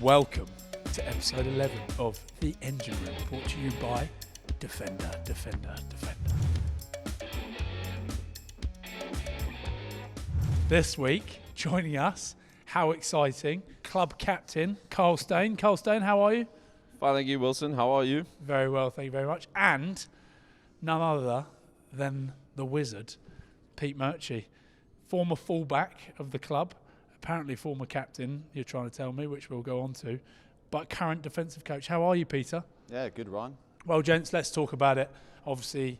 Welcome to episode 11 of The Engine Room, brought to you by Defender. This week, joining us, how exciting, club captain Carl Steyn. Carl Steyn, how are you? Fine, thank you, Wilson. How are you? Very well, thank you very much. And none other than the wizard, Pete Murchie, former fullback of the club, apparently former captain, you're trying to tell me, which we'll go on to, but current defensive coach. How are you, Peter? Yeah, good, Ryan. Well, gents, let's talk about it. Obviously,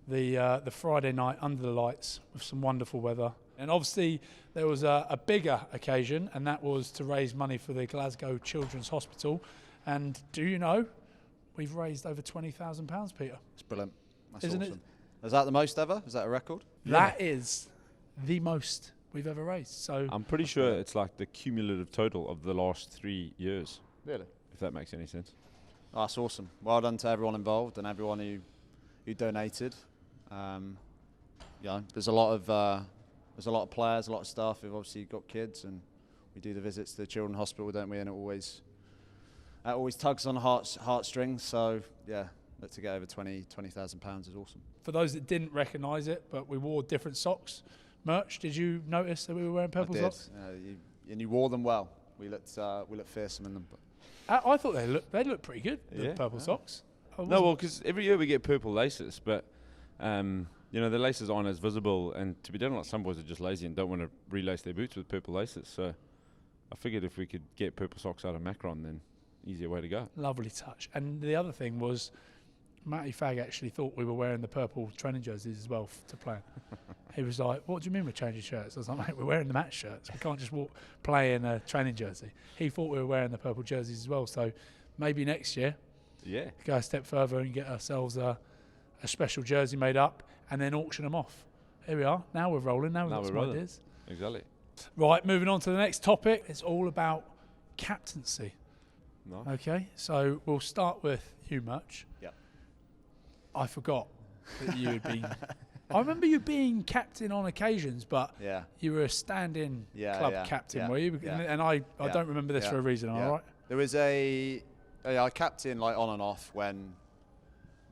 the Friday night under the lights with some wonderful weather. And obviously, there was a bigger occasion, and that was to raise money for the Glasgow Children's Hospital. And do you know, we've raised over £20,000, Peter. It's brilliant. That's Isn't awesome. it? Is that the most ever? Is that a record? That is the most we've ever raised. So I'm pretty sure it's like the cumulative total of the last 3 years, Really? if that makes any sense. Oh, that's awesome. Well done to everyone involved and everyone who donated. There's a lot of players, a lot of staff who've obviously got kids, and we do the visits to the Children's Hospital, don't we? And it always tugs on the heartstrings. So yeah, to get over £20,000 is awesome. for those that didn't recognise it, but we wore different socks. Merch, did you notice that we were wearing purple socks? You wore them well. We looked fearsome in them. I thought they looked pretty good, the purple socks. No, well, because every year we get purple laces, but the laces aren't as visible, and to be done, like some boys are just lazy and don't want to relace their boots with purple laces. So I figured if we could get purple socks out of Macron, then easier way to go. Lovely touch. And the other thing was, Matty Fagg actually thought we were wearing the purple training jerseys as well to play. He was like, "What do you mean we're changing shirts?" I was like, "Mate, we're wearing the match shirts. We can't just play in a training jersey." He thought we were wearing the purple jerseys as well. So maybe next year, go a step further and get ourselves a special jersey made up and then auction them off. Here we are. Now we're rolling. Now we've got some ideas. Exactly. Right, moving on to the next topic. It's all about captaincy. No. Okay, so we'll start with you, Murch. Yep. I forgot that you had been. I remember you being captain on occasions, but you were a stand-in club captain, were you? Yeah. And I don't remember this for a reason. Am I right? There was I captain like on and off when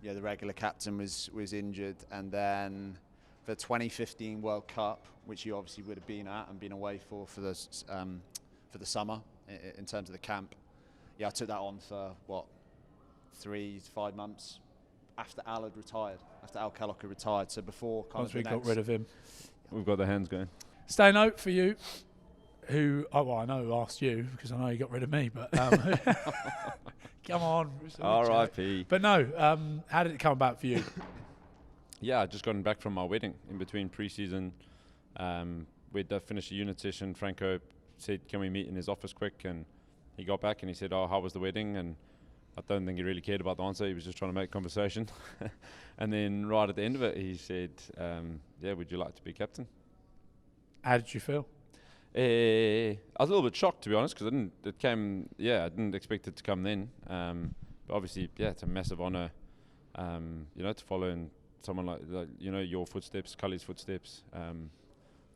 the regular captain was injured, and then the 2015 World Cup, which you obviously would have been at and been away for the summer in terms of the camp. Yeah, I took that on for 3 to 5 months after Al had retired, after Al Kellogg had retired. So before once we got rid of him, we've got the hands going. Stay note for you, who I know asked you because I know you got rid of me, but come on, R.I.P. But no, how did it come about for you? Yeah, I just gotten back from my wedding in between pre-season. We'd finished a unit session. Franco said, "Can we meet in his office quick?" And he got back and he said, "Oh, how was the wedding?" And I don't think he really cared about the answer. He was just trying to make conversation. And then right at the end of it, he said, would you like to be captain? How did you feel? I was a little bit shocked, to be honest, because I didn't expect it to come then. But obviously, it's a massive honour, to follow in someone like your footsteps, Cully's footsteps.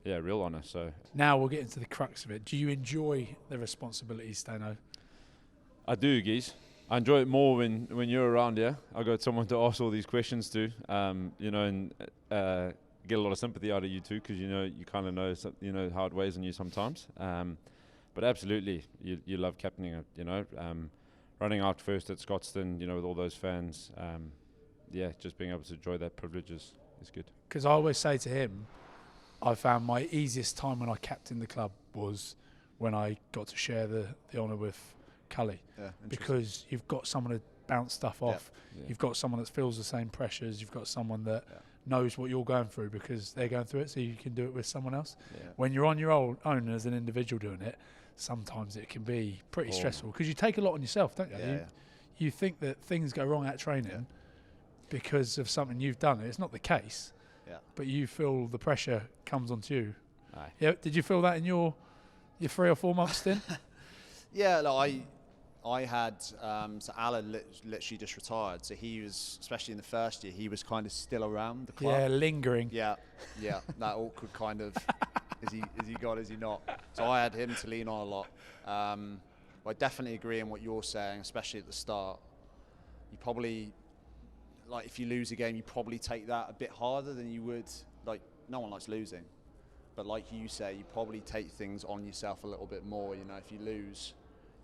Real honour. So now we'll get into the crux of it. Do you enjoy the responsibilities, Stano? I do, Geese. I enjoy it more when you're around. Yeah, I got someone to ask all these questions to, and get a lot of sympathy out of you too, because you kind of know how it weighs on you sometimes. But absolutely, you love captaining it. Running out first at Scotstoun, with all those fans. Just being able to enjoy that privilege is good. Because I always say to him, I found my easiest time when I captained the club was when I got to share the honour with Cully, because you've got someone to bounce stuff off. You've got someone that feels the same pressures. You've got someone that knows what you're going through because they're going through it, so you can do it with someone else. When you're on your own as an individual doing it, sometimes it can be pretty stressful because you take a lot on yourself, don't you? You think that things go wrong at training because of something you've done. It's not the case, but you feel the pressure comes onto you. Aye. Yeah. Did you feel that in your 3 or 4 months stint? I had, so Alan literally just retired, so he was, especially in the first year, he was kind of still around the club. Yeah, lingering. Yeah, that awkward kind of, is he gone, is he not? So I had him to lean on a lot. I definitely agree in what you're saying, especially at the start. You probably, like, if you lose a game, you probably take that a bit harder than you would, like, no one likes losing. But like you say, you probably take things on yourself a little bit more. You know, if you lose,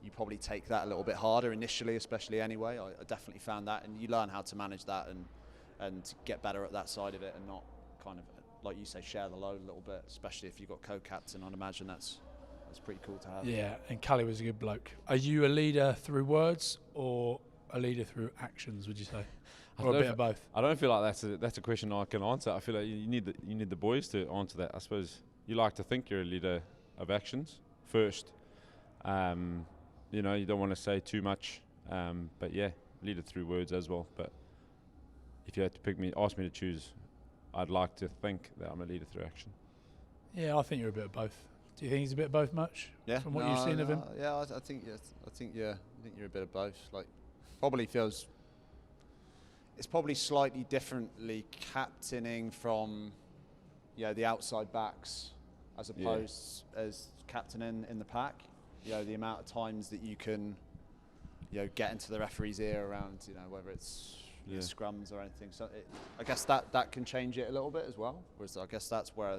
you probably take that a little bit harder initially, especially anyway. I definitely found that, and you learn how to manage that and get better at that side of it, and not kind of, like you say, share the load a little bit, especially if you've got co-captain. I'd imagine that's pretty cool to have. Yeah, and Callie was a good bloke. Are you a leader through words or a leader through actions, would you say? Or a bit of both? I don't feel like that's a question I can answer. I feel like you need the boys to answer that. I suppose you like to think you're a leader of actions first. You know, you don't want to say too much, but yeah, leader through words as well. But if you had to ask me to choose, I'd like to think that I'm a leader through action. Yeah, I think you're a bit of both. Do you think he's a bit of both, much? Yeah, from what you've seen of him. Yeah, I think you're a bit of both. Like, probably feels. It's probably slightly differently captaining from, the outside backs as opposed as captaining in the pack. The amount of times that you can, get into the referee's ear around, whether it's scrums or anything. So I guess that can change it a little bit as well. Whereas I guess that's where,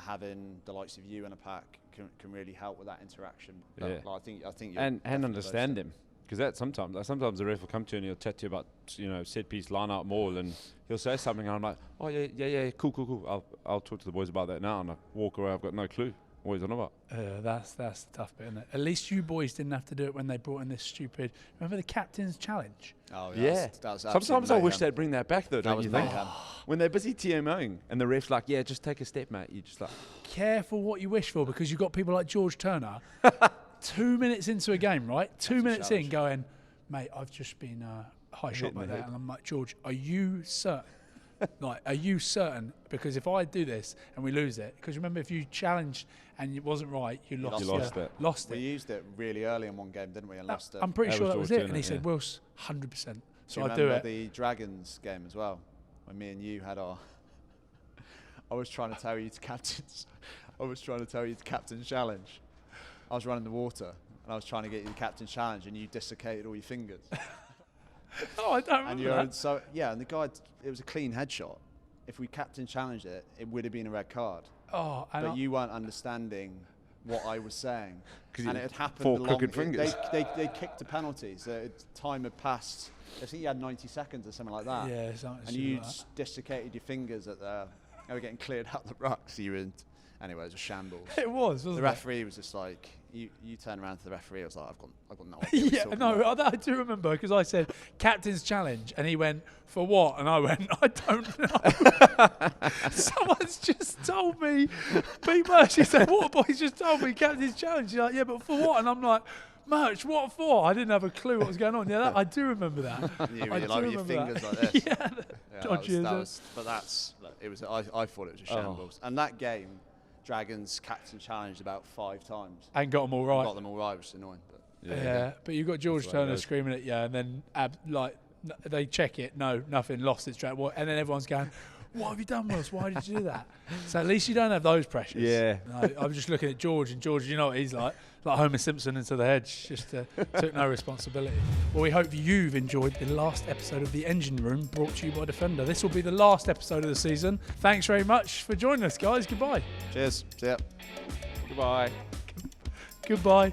having the likes of you in a pack can really help with that interaction. But, like, I think and understand them. Because that sometimes the ref will come to you and he'll chat to you about, set piece, line out, maul, and he'll say something and I'm like, oh yeah, cool. I'll talk to the boys about that now, and I walk away. I've got no clue what he's on about. That's the tough bit, isn't it? At least you boys didn't have to do it when they brought in this stupid. Remember the captain's challenge? Oh yeah. Sometimes I wish they'd bring that back though. Don't you think? When they're busy TMOing and the ref's like, yeah, just take a step, mate. You just like, careful what you wish for, because you've got people like George Turner. 2 minutes into a game, right? 2 minutes in, going, mate, I've just been high shot by that. And I'm like, George, are you certain? Are you certain? Because if I do this and we lose it, because remember, if you challenged and it wasn't right, you lost it. We used it really early in one game, didn't we? And lost it. I'm pretty sure that was it. And he said, Wills, 100%. So I do it. The Dragons game as well, when me and you had our. I was trying to tell you to captain challenge. I was running the water and I was trying to get you the captain challenge, and you dislocated all your fingers. Oh, I don't remember that. And the guy, it was a clean headshot. If we captain challenged it, it would have been a red card. Oh, but you weren't understanding what I was saying, and it had happened. 4 crooked fingers. They kicked the penalties. Time had passed. I think you had 90 seconds or something like that. Yeah, something. And you like dislocated your fingers at the. They were getting cleared out the ruck. So you were. Anyway, it was a shambles. It was, wasn't it? The referee was just like, you turn around to the referee, I was like, I've got no idea. I do remember, because I said, captain's challenge, and he went, for what? And I went, I don't know. Someone's just told me. Pete Murchie said, Waterboy's just told me captain's challenge. He's like, yeah, but for what? And I'm like, Murch, what for? I didn't have a clue what was going on. Yeah, I do remember that. Your fingers like this. Dodgy it was. I thought it was a shambles. And that game, Dragons captain challenged about 5 times. And got them all right. Which is annoying. But but you got George Turner screaming at you, and then they check it, no, nothing, lost its track. And then everyone's going, what have you done, Wills? Why did you do that? So at least you don't have those pressures. Yeah. I was just looking at George, and George, you know what he's like Homer Simpson into the hedge, just took no responsibility. Well, we hope you've enjoyed the last episode of The Engine Room, brought to you by Defender. This will be the last episode of the season. Thanks very much for joining us, guys. Goodbye. Cheers. See ya. Goodbye. Goodbye.